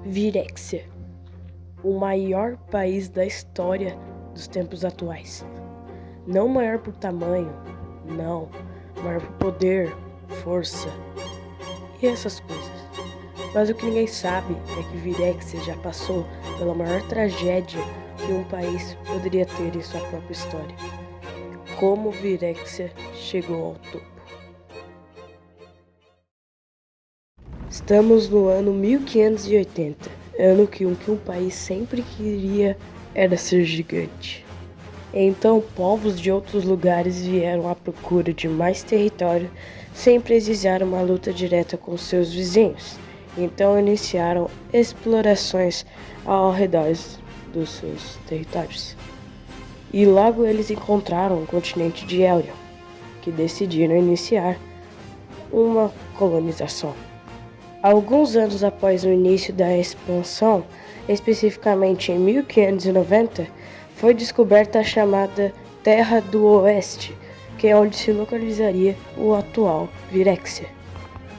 Virexia, o maior país da história dos tempos atuais. Não maior por tamanho, não, maior por poder, força e essas coisas. Mas o que ninguém sabe é que Virexia já passou pela maior tragédia que um país poderia ter em sua própria história. Como Virexia chegou ao topo. Estamos no ano 1580, ano que um país sempre queria era ser gigante. Então povos de outros lugares vieram à procura de mais território sem precisar uma luta direta com seus vizinhos. Então iniciaram explorações ao redor dos seus territórios. E logo eles encontraram o continente de Eldon, que decidiram iniciar uma colonização. Alguns anos após o início da expansão, especificamente em 1590, foi descoberta a chamada Terra do Oeste, que é onde se localizaria o atual Virexia.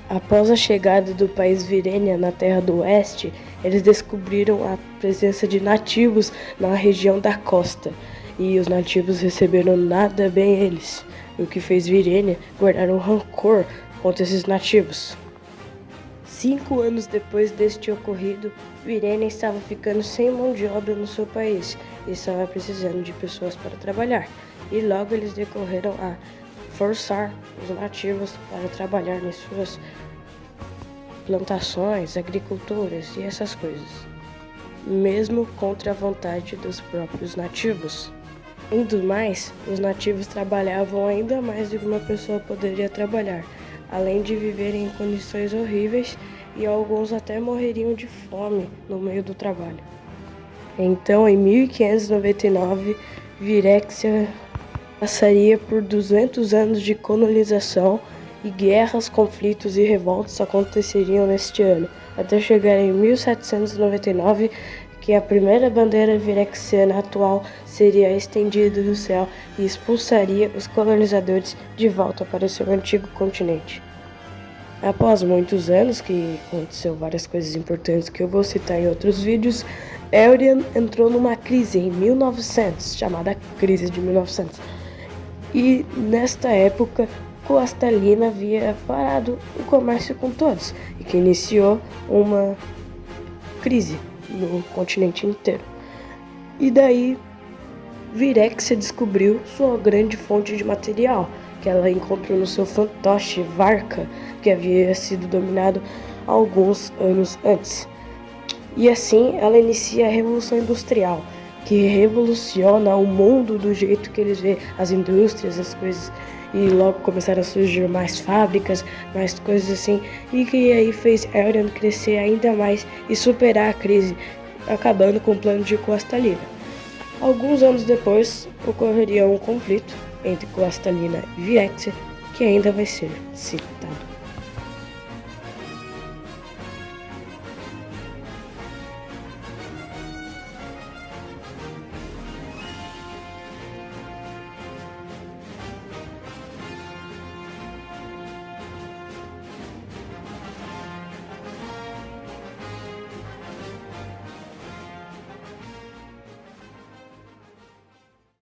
Após a chegada do país Virênia na Terra do Oeste, eles descobriram a presença de nativos na região da costa, e os nativos receberam nada bem eles, o que fez Virênia guardar um rancor contra esses nativos. 5 anos depois deste ocorrido, Virênia estava ficando sem mão de obra no seu país e estava precisando de pessoas para trabalhar, e logo eles decorreram a forçar os nativos para trabalhar em suas plantações, agriculturas e essas coisas, mesmo contra a vontade dos próprios nativos. Além do mais, os nativos trabalhavam ainda mais do que uma pessoa poderia trabalhar, além de viverem em condições horríveis, e alguns até morreriam de fome no meio do trabalho. Então, em 1599, Virexia passaria por 200 anos de colonização, e guerras, conflitos e revoltas aconteceriam neste ano, até chegar em 1799, que a primeira bandeira virexiana atual seria estendida no céu e expulsaria os colonizadores de volta para o seu antigo continente. Após muitos anos, que aconteceu várias coisas importantes que eu vou citar em outros vídeos, Eldon entrou numa crise em 1900, chamada Crise de 1900. E nesta época, Costalina havia parado o comércio com todos, e que iniciou uma crise no continente inteiro. E daí, Virexia descobriu sua grande fonte de material, que ela encontrou no seu fantoche Varka, que havia sido dominado alguns anos antes. E assim ela inicia a Revolução Industrial, que revoluciona o mundo do jeito que eles vê as indústrias, as coisas, e logo começaram a surgir mais fábricas, mais coisas assim, e que aí fez Eldon crescer ainda mais e superar a crise, acabando com o plano de Costalina. Alguns anos depois, ocorreria um conflito entre Costalina e Virexia, que ainda vai ser citado.